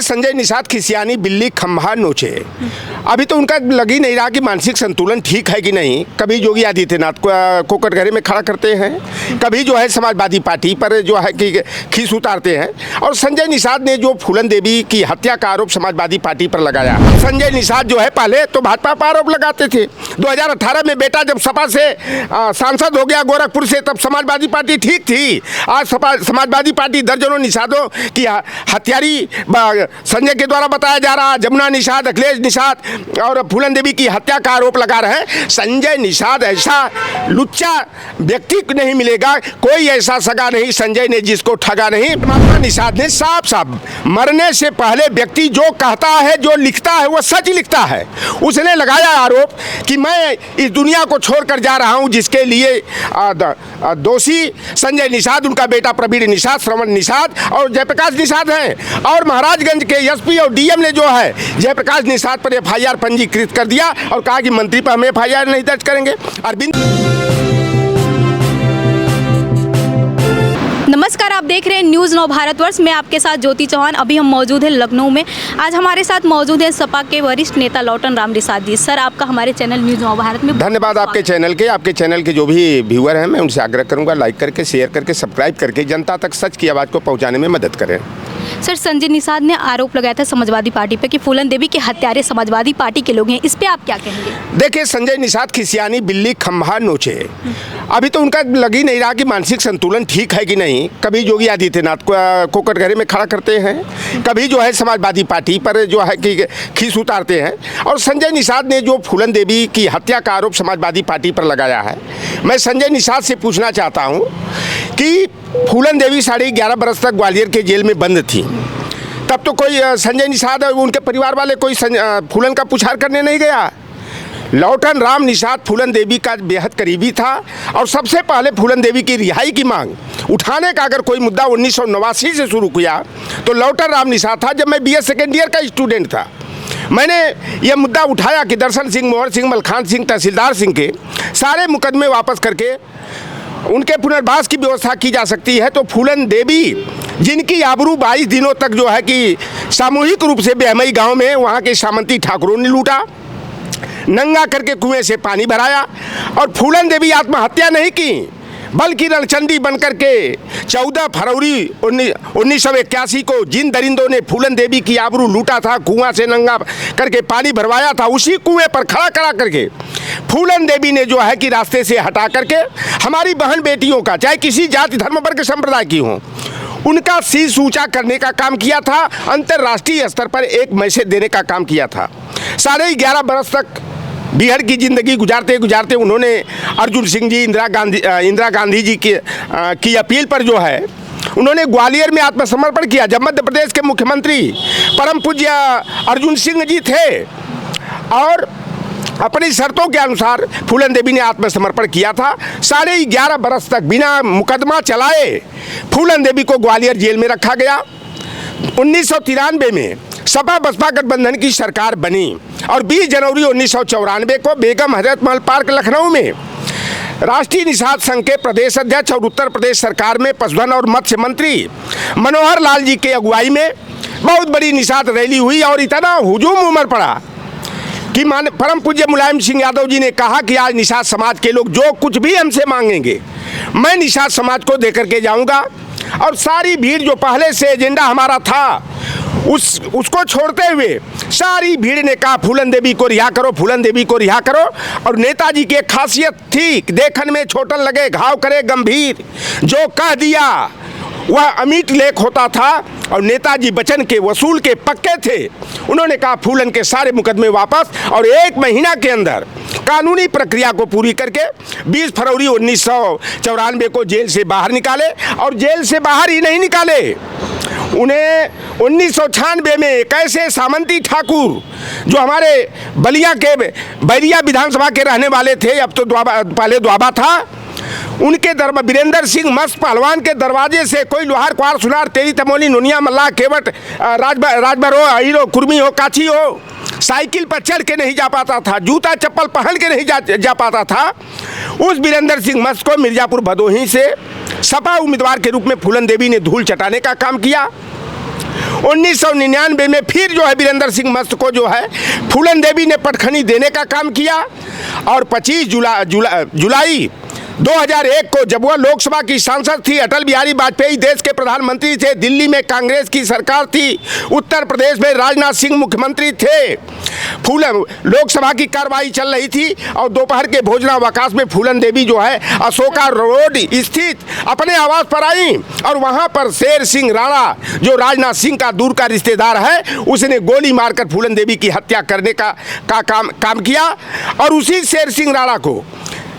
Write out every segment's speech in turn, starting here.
संजय निषाद खिसियानी बिल्ली खम्भा नोचे। अभी तो उनका लग ही नहीं रहा कि मानसिक संतुलन ठीक है कि नहीं। कभी योगी आदित्यनाथ को कटघरे में खड़ा करते हैं, कभी जो है समाजवादी पार्टी पर जो है कि खीस उतारते हैं। और संजय निषाद ने जो फूलन देवी की हत्या का आरोप समाजवादी पार्टी पर लगाया। संजय निषाद जो है पहले तो भाजपा पर आरोप लगाते थे। 2018 में बेटा जब सपा से सांसद हो गया गोरखपुर से, तब समाजवादी पार्टी ठीक थी। आज समाजवादी पार्टी दर्जनों निषादों की हत्यारी संजय के द्वारा बताया जा रहा। जमुना निषाद, अखिलेश निषाद और फूलन देवी की हत्या का आरोप लगा रहे हैं। संजय निषाद ऐसा लुच्चा व्यक्ति नहीं मिलेगा, कोई ऐसा सगा नहीं संजय ने जिसको ठगा नहीं। महात्मा निषाद ने साफ साफ मरने से पहले व्यक्ति जो कहता है, जो लिखता है, वो सच लिखता है। उसने लगाया आरोप कि मैं इस दुनिया को छोड़कर जा रहा हूं, जिसके लिए दोषी संजय निषाद, उनका बेटा प्रवीण निषाद, श्रवण निषाद और जयप्रकाश निषाद हैं। और महाराजगंज के एसपी और डीएम ने जो है जयप्रकाश निषाद पर एफआईआर पंजीकृत कर दिया और कहा कि मंत्री पर हम एफआईआर नहीं दर्ज करेंगे। नमस्कार, आप देख रहे हैं न्यूज़ नौ भारतवर्ष में आपके साथ ज्योति चौहान। अभी हम मौजूद हैं लखनऊ में। आज हमारे साथ मौजूद हैं सपा के वरिष्ठ नेता लौटन राम निषाद जी। सर, आपका हमारे चैनल न्यूज़ नौ भारत में धन्यवाद। आपके चैनल के जो भी व्यूअर हैं, मैं उनसे आग्रह करूंगा लाइक करके, शेयर करके, सब्सक्राइब करके जनता तक सच की आवाज़ को पहुँचाने में मदद करें। सर, संजय निषाद ने आरोप लगाया था समाजवादी पार्टी पे कि फूलन देवी के हत्यारे समाजवादी पार्टी के लोग हैं। इस पे आप क्या कहेंगे? देखिए, संजय निषाद खिसियानी बिल्ली खम्भा नोचे। अभी तो उनका लग ही नहीं रहा कि मानसिक संतुलन ठीक है कि नहीं। कभी योगी आदित्यनाथ को कटघरे में खड़ा करते हैं, कभी जो है समाजवादी पार्टी पर जो है कि खीस उतारते हैं। और संजय निषाद ने जो फूलन देवी की हत्या का आरोप समाजवादी पार्टी पर लगाया है, मैं संजय निषाद से पूछना चाहता हूँ कि फूलन देवी 11.5 बरस तक ग्वालियर के जेल में बंद थी। तब तो कोई संजय निषाद और उनके परिवार वाले कोई फूलन का पुछार करने नहीं गया। लौटन राम निषाद फूलन देवी का बेहद करीबी था और सबसे पहले फूलन देवी की रिहाई की मांग उठाने का अगर कोई मुद्दा 1989 से शुरू किया तो लौटन राम निषाद था। जब मैं बीए सेकेंड ईयर का स्टूडेंट था, मैंने यह मुद्दा उठाया कि दर्शन सिंह, मोहर सिंह, मलखान सिंह, तहसीलदार सिंह के सारे मुकदमे वापस करके उनके पुनर्वास की व्यवस्था की जा सकती है। तो फूलन देवी, जिनकी आबरू 22 दिनों तक जो है कि सामूहिक रूप से बेहमई गांव में वहां के सामंती ठाकुरों ने लूटा, नंगा करके कुएं से पानी भराया। और फूलन देवी आत्महत्या नहीं की, बल्कि रणचंडी बनकर के 14 फरवरी 1981 को जिन दरिंदों ने फूलन देवी की आबरू लूटा था, कुआं से नंगा करके पानी भरवाया था, उसी कुएं पर खड़ा करके फूलन देवी ने जो है कि रास्ते से हटा करके हमारी बहन बेटियों का, चाहे किसी जाति धर्म वर्ग संप्रदाय की हो, उनका शीश ऊंचा करने का काम किया था। अंतर्राष्ट्रीय स्तर पर एक मैसेज देने का काम किया था। 11.5 बरस तक बिहार की ज़िंदगी गुजारते उन्होंने अर्जुन सिंह जी, इंदिरा गांधी जी की अपील पर जो है उन्होंने ग्वालियर में आत्मसमर्पण किया। जब मध्य प्रदेश के मुख्यमंत्री परम पूज्य अर्जुन सिंह जी थे और अपनी शर्तों के अनुसार फूलन देवी ने आत्मसमर्पण किया था। 11.5 बरस तक बिना मुकदमा चलाए फूलन देवी को ग्वालियर जेल में रखा गया। 1993 में सपा बसपा गठबंधन की सरकार बनी और 20 जनवरी 1994 को बेगम हजरत महल पार्क लखनऊ में राष्ट्रीय निषाद संघ के प्रदेश अध्यक्ष और उत्तर प्रदेश सरकार में पशुधन और मत्स्य मंत्री मनोहर लाल जी के अगुवाई में बहुत बड़ी निषाद रैली हुई और इतना हुजूम उमड़ पड़ा कि परम पूज्य मुलायम सिंह यादव जी ने कहा कि आज निषाद समाज के लोग जो कुछ भी हमसे मांगेंगे, मैं निषाद समाज को देकर के जाऊंगा। और सारी भीड़ जो पहले से एजेंडा हमारा था उसको छोड़ते हुए सारी भीड़ ने कहा फूलन देवी को रिहा करो, फूलन देवी को रिहा करो। और नेताजी की एक खासियत थी, देखन में छोटन लगे घाव करे गंभीर, जो कह दिया वह अमिट लेख होता था। और नेताजी वचन के वसूल के पक्के थे। उन्होंने कहा फूलन के सारे मुकदमे वापस और 1 महीना के अंदर कानूनी प्रक्रिया को पूरी करके 20 फरवरी 1994 को जेल से बाहर निकाले। और जेल से बाहर ही नहीं निकाले, उन्हें 1996 में एक ऐसे सामंती ठाकुर जो हमारे बैरिया विधानसभा के रहने वाले थे, अब तो पहले द्वाबा था, उनके वीरेंद्र सिंह मस्त पहलवान के दरवाजे से कोई लोहार क्वार सुनार तेरी तमोली नुनिया मल्ला केवट राजभर हो, हीरो कुर्मी हो, काची हो, साइकिल पर चढ़ के नहीं जा पाता था, जूता चप्पल पहन के नहीं जा पाता था। उस वीरेंद्र सिंह मस्त को मिर्जापुर भदोही से सपा उम्मीदवार के रूप में फूलन देवी ने धूल चटाने का काम किया। 1999 में फिर जो है वीरेंद्र सिंह मस्त को जो है फूलन देवी ने पटखनी देने का काम किया और 25 जुलाई 2001 को जब वह लोकसभा की सांसद थी, अटल बिहारी वाजपेयी देश के प्रधानमंत्री थे, दिल्ली में कांग्रेस की सरकार थी, उत्तर प्रदेश में राजनाथ सिंह मुख्यमंत्री थे, फूलन लोकसभा की कार्रवाई चल रही थी और दोपहर के भोजनावकाश में फूलन देवी जो है अशोका रोड स्थित अपने आवास पर आई और वहां पर शेर सिंह राणा जो राजनाथ सिंह का दूर का रिश्तेदार है, उसने गोली मारकर फूलन देवी की हत्या करने का काम किया। और उसी शेर सिंह राणा को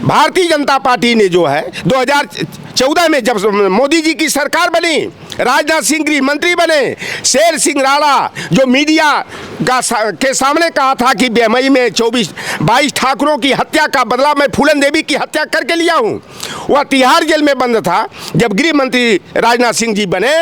भारतीय जनता पार्टी ने जो है 2014 में जब मोदी जी की सरकार बनी, राजनाथ सिंह गृह मंत्री बने, शेर सिंह राणा जो मीडिया के सामने कहा था कि मई में 22 ठाकुरों की हत्या का बदला मैं फूलन देवी की हत्या करके लिया हूँ, वह तिहाड़ जेल में बंद था जब गृह मंत्री राजनाथ सिंह जी बने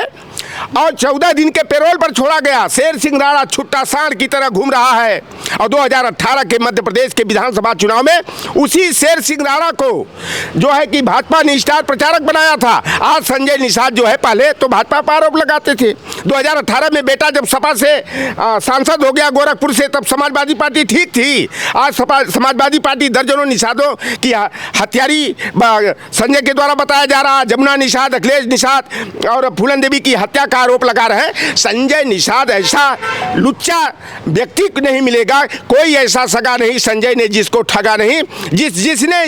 और 14 दिन के पैरोल पर छोड़ा गया। शेर सिंह राणा छुट्टा सांड की तरह घूम रहा है और 2018 के मध्य प्रदेश के विधानसभा चुनाव में उसी शेर सिंह राणा को जो है कि भाजपा ने स्टार प्रचारक बनाया था। आज संजय निषाद जो है, पहले तो भाजपा पर आरोप लगाते थे, 2018 में बेटा जब सपा से सांसद हो गया गोरखपुर से, तब समाजवादी पार्टी ठीक थी। आज समाजवादी पार्टी दर्जनों निषादों की हत्यारी संजय के द्वारा बताया जा रहा, जमुना निषाद, अखिलेश निषाद और फूलन देवी की हत्या का आरोप लगा रहे हैं। संजय निषाद ऐसा लुच्चा व्यक्ति नहीं मिलेगा, कोई ऐसा सगा नहीं संजय ने जिसको ठगा नहीं, जिसने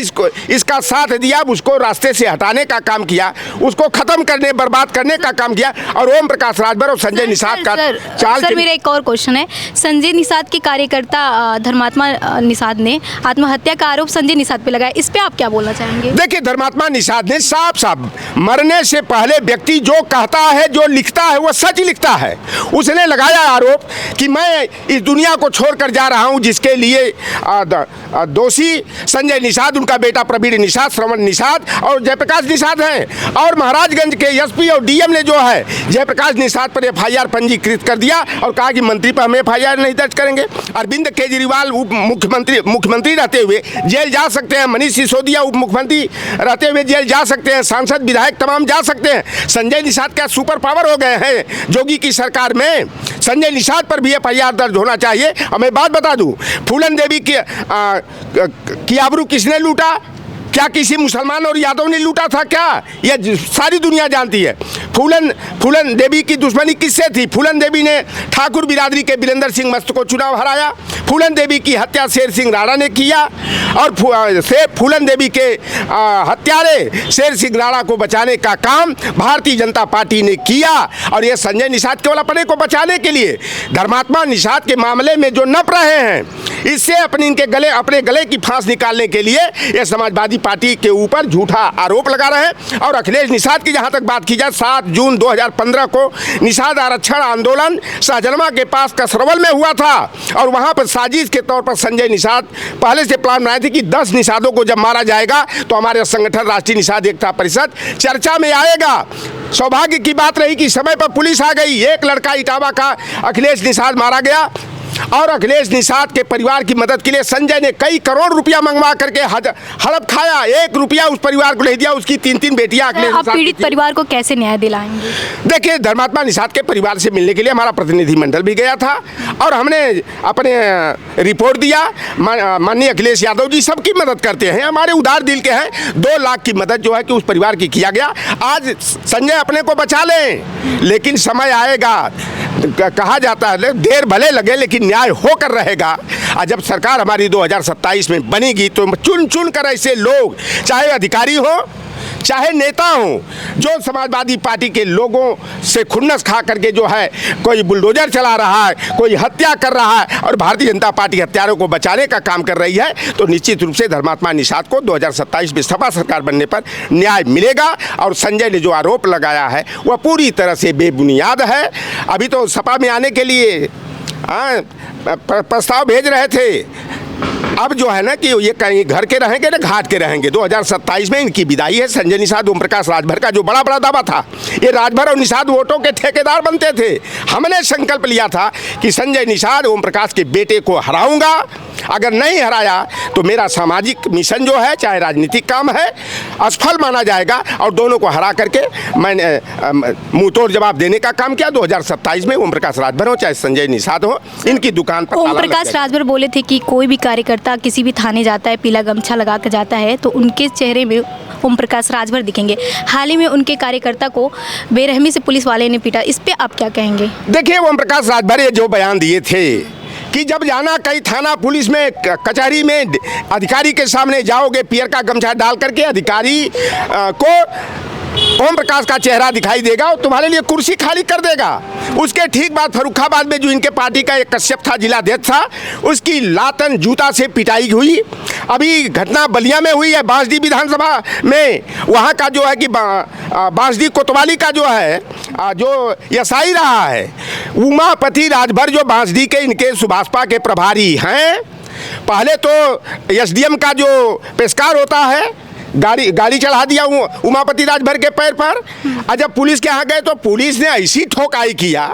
इसका साथ दिया उसको रास्ते से हटाने का काम किया, उसको खत्म करने बर्बाद करने का काम किया। और ओम प्रकाश राजभर और संजय निषाद का चाल। सर मेरा एक और क्वेश्चन है, संजय निषाद के कार्यकर्ता धर्मात्मा निषाद ने आत्महत्या का आरोप संजय निषाद पे लगाया, इस पे आप क्या बोलना चाहेंगे? देखिए, धर्मात्मा निषाद ने साफ साफ मरने से पहले व्यक्ति जो कहता है, जो लिखता है, वो सच लिखता है। उसने लगाया आरोप कि मैं इस दुनिया को छोड़कर जा रहा हूं, जिसके लिए दोषी संजय निषाद, उनका बेटा प्रवीण निषाद, श्रवण निषाद और जयप्रकाश निषाद हैं। और महाराजगंज के एसपी और डीएम ने जो है जयप्रकाश निषाद पर एफआईआर पंजीकृत कर दिया और कहा कि मंत्री पर हम एफआईआर नहीं दर्ज करेंगे। अरविंद केजरीवाल उप मुख्यमंत्री रहते हुए जेल जा सकते हैं, मनीष सिसोदिया उप मुख्यमंत्री रहते हुए जेल जा सकते हैं, सांसद विधायक तमाम जा सकते हैं। संजय निषाद क्या सुपर पावर हो गए हैं जोगी की सरकार में? संजय निषाद पर भी एफआईआर दर्ज होना चाहिए। और मैं बात बता दूं, फूलन देवी की आबरू किसने लूटा? क्या किसी मुसलमान और यादव ने लूटा था क्या? यह सारी दुनिया जानती है। फूलन देवी की दुश्मनी किससे थी? फूलन देवी ने ठाकुर बिरादरी के वीरेंद्र सिंह मस्त को चुनाव हराया। फूलन देवी की हत्या शेर सिंह राणा ने किया और फूलन देवी के हत्यारे शेर सिंह राणा को बचाने का काम भारतीय जनता पार्टी ने किया। और ये संजय निषाद केवल अपने को बचाने के लिए, धर्मात्मा निषाद के मामले में जो नप रहे हैं, इससे अपने गले की फांस निकालने के लिए ये समाजवादी पार्टी के ऊपर झूठा आरोप लगा रहे हैं। और अखिलेश निषाद की जहां तक बात की जाए, 7 जून 2015 को निषाद आरक्षण आंदोलन शाहजलमा के पास कसरवल में हुआ था और वहां पर साजिश के तौर पर संजय निषाद पहले से प्लान बनाए थे कि 10 निषादों को जब मारा जाएगा तो हमारे संगठन राष्ट्रीय निषाद एकता परिषद चर्चा में आएगा। सौभाग्य की बात रही कि समय पर पुलिस आ गई। एक लड़का इटावा का अखिलेश निषाद मारा गया और अखिलेश निषाद के परिवार की मदद के लिए संजय ने कई करोड़ रुपया मंगवा करके हड़प खाया। 1 रुपया उस परिवार को नहीं दिया। उसकी 3 बेटियां अखिलेश निषाद। पीड़ित परिवार को कैसे न्याय दिलाएंगे? देखिए, धर्मात्मा निषाद के परिवार से मिलने के लिए हमारा प्रतिनिधिमंडल भी गया था और हमने अपने रिपोर्ट दिया। माननीय अखिलेश यादव जी सबकी मदद करते हैं, हमारे उदार दिल के हैं। 2 लाख की मदद जो है कि उस परिवार की किया गया। आज संजय अपने को बचा लें, लेकिन समय आएगा, कहा जाता है देर भले लगे लेकिन न्याय होकर रहेगा। और जब सरकार हमारी 2027 में बनेगी तो चुन कर ऐसे लोग, चाहे अधिकारी हो चाहे नेता हो, जो समाजवादी पार्टी के लोगों से खुन्नस खा करके जो है कोई बुलडोजर चला रहा है, कोई हत्या कर रहा है और भारतीय जनता पार्टी हत्यारों को बचाने का काम कर रही है, तो निश्चित रूप से धर्मात्मा निषाद को 2027 में सपा सरकार बनने पर न्याय मिलेगा। और संजय ने जो आरोप लगाया है वह पूरी तरह से बेबुनियाद है। अभी तो सपा में आने के लिए प्रस्ताव भेज रहे थे अब जो है ना कि ये कहीं घर के रहेंगे ना घाट के रहेंगे। 2027 में इनकी विदाई है। संजय निषाद, ओम प्रकाश राजभर का जो बड़ा बड़ा दावा था, ये राजभर और निषाद वोटों के ठेकेदार बनते थे। हमने संकल्प लिया था कि संजय निषाद ओम प्रकाश के बेटे को हराऊंगा। अगर नहीं हराया तो मेरा सामाजिक मिशन जो है, चाहे राजनीतिक काम है, असफल माना जाएगा। और दोनों को हरा करके मैंने मुंह तोड़ जवाब देने का काम किया। 2027 में ओम प्रकाश राजभर हो चाहे संजय निषाद हो, इनकी दुकान पर ओम प्रकाश राजभर बोले थे कि कोई भी कार्यकर्ता किसी भी थाने जाता है, पीला गमछा लगा कर जाता है तो उनके चेहरे में ओम प्रकाश राजभर दिखेंगे। हाल ही में उनके कार्यकर्ता को बेरहमी से पुलिस वाले ने पीटा, इस पे आप क्या कहेंगे? देखिए, ओम प्रकाश राजभर ये जो बयान दिए थे कि जब जाना कहीं थाना पुलिस में कचहरी में अधिकारी के सामने जाओगे पियर का गमछा डाल करके, अधिकारी को ओम प्रकाश का चेहरा दिखाई देगा और तुम्हारे लिए कुर्सी खाली कर देगा। उसके ठीक बाद फर्रुखाबाद में जो इनके पार्टी का एक कश्यप था, जिला अध्यक्ष था, उसकी लातन जूता से पिटाई हुई। अभी घटना बलिया में हुई है, बांसडी विधानसभा में। वहाँ का जो है कि बांसडी कोतवाली का जो है जो यसाई रहा है, उमापति राजभर जो बांसडी के इनके सुभाषपा के प्रभारी हैं। पहले तो एसडीएम का जो पेशकार होता है, गाड़ी चढ़ा दिया उमापति राजभर के पैर पर। और जब पुलिस के यहाँ गए तो पुलिस ने ऐसी ठोकाई किया,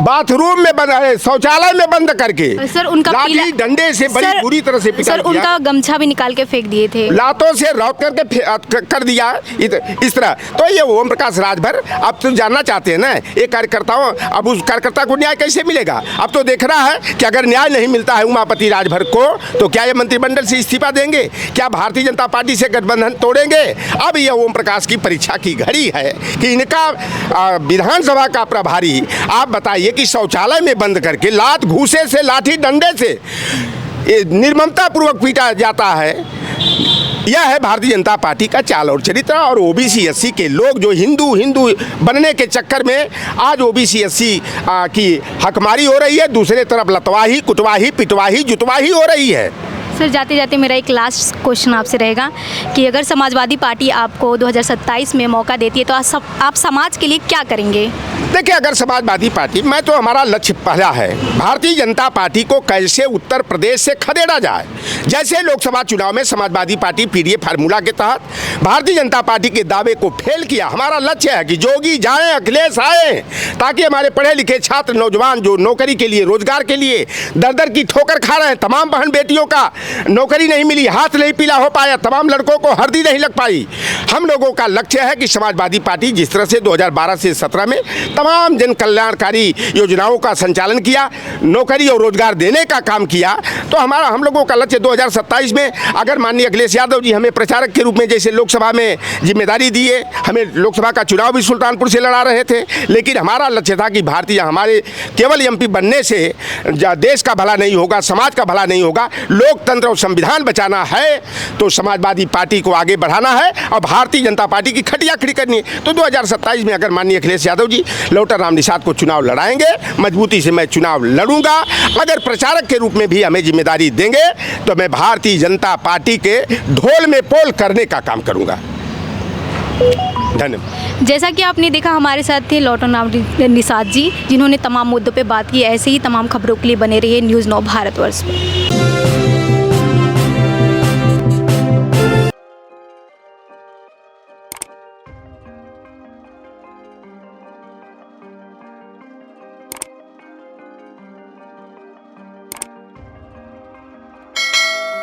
बाथरूम में बंद, शौचालय में बंद करके सर उनका लाठी डंडे से बड़ी बुरी तरह से पिटा सर दिया। उनका गमछा भी निकाल के फेंक दिए थे, लातों से रौत करके कर दिया इस तरह। तो ये ओम प्रकाश राजभर, अब तो जानना चाहते हैं ना ये कार्यकर्ताओं, अब उस कार्यकर्ता को न्याय कैसे मिलेगा? अब तो देख रहा है कि अगर न्याय नहीं मिलता है उमापति राजभर को तो क्या ये मंत्रिमंडल से इस्तीफा देंगे? क्या भारतीय जनता पार्टी से गठबंधन तोड़ेंगे? अब ये ओम प्रकाश की परीक्षा की घड़ी है कि इनका विधानसभा का प्रभारी, आप बताइए कि शौचालय में बंद करके लात घूसे से, लाठी डंडे से निर्ममता पूर्वक पीटा जाता है। यह है भारतीय जनता पार्टी का चाल और चरित्र। और ओबीसी एससी के लोग जो हिंदू बनने के चक्कर में आज ओबीसी एससी की हकमारी हो रही है, दूसरे तरफ लतवाही, कुटवाही, पिटवाही, जुतवाही हो रही है। सर जाते जाते मेरा एक लास्ट क्वेश्चन आपसे रहेगा कि अगर समाजवादी पार्टी आपको 2027 में मौका देती है तो आप समाज के लिए क्या करेंगे? देखिए, अगर समाजवादी पार्टी, मैं तो हमारा लक्ष्य पहला है भारतीय जनता पार्टी को कैसे उत्तर प्रदेश से खदेड़ा जाए। जैसे लोकसभा चुनाव में समाजवादी पार्टी पीडीए फार्मूला के तहत भारतीय जनता पार्टी के दावे को फेल किया। हमारा लक्ष्य है कि जोगी जाएं, अखिलेश आए, ताकि हमारे पढ़े लिखे छात्र नौजवान जो नौकरी के लिए, रोजगार के लिए दर दर की ठोकर खा रहे हैं, तमाम बहन बेटियों का नौकरी नहीं मिली, हाथ नहीं पीला हो पाया, तमाम लड़कों को हरदी नहीं लग पाई। हम लोगों का लक्ष्य है कि समाजवादी पार्टी जिस तरह से 2012 से 17 में तमाम जन कल्याणकारी योजनाओं का संचालन किया, नौकरी और रोजगार देने का काम किया, तो हम लोगों का लक्ष्य 2027 में, अगर माननीय अखिलेश यादव जी हमें प्रचारक के रूप में जैसे लोकसभा में जिम्मेदारी दिए, हमें लोकसभा का चुनाव भी सुल्तानपुर से लड़ा रहे थे, लेकिन हमारा लक्ष्य था कि भारतीय हमारे केवल एमपी बनने से देश का भला नहीं होगा, समाज का भला नहीं होगा। लोकतंत्र और संविधान बचाना है तो समाजवादी पार्टी को आगे बढ़ाना है और भारतीय जनता पार्टी की खटिया खड़ी करनी है। तो 2027 में अगर माननीय अखिलेश यादव जी लौटर राम निषाद को चुनाव लड़ाएंगे, मजबूती से मैं चुनाव लड़ूंगा। अगर प्रचारक के रूप में भी हमें जिम्मेदारी देंगे तो मैं भारतीय जनता पार्टी के ढोल में पोल करने का काम करूंगा। धन्यवाद। जैसा कि आपने देखा, हमारे साथ थे लौटर राम निषाद जी, जिन्होंने तमाम मुद्दों पे बात की। ऐसे ही तमाम खबरों के लिए बने रहिए न्यूज़ 9 भारतवर्ष पर।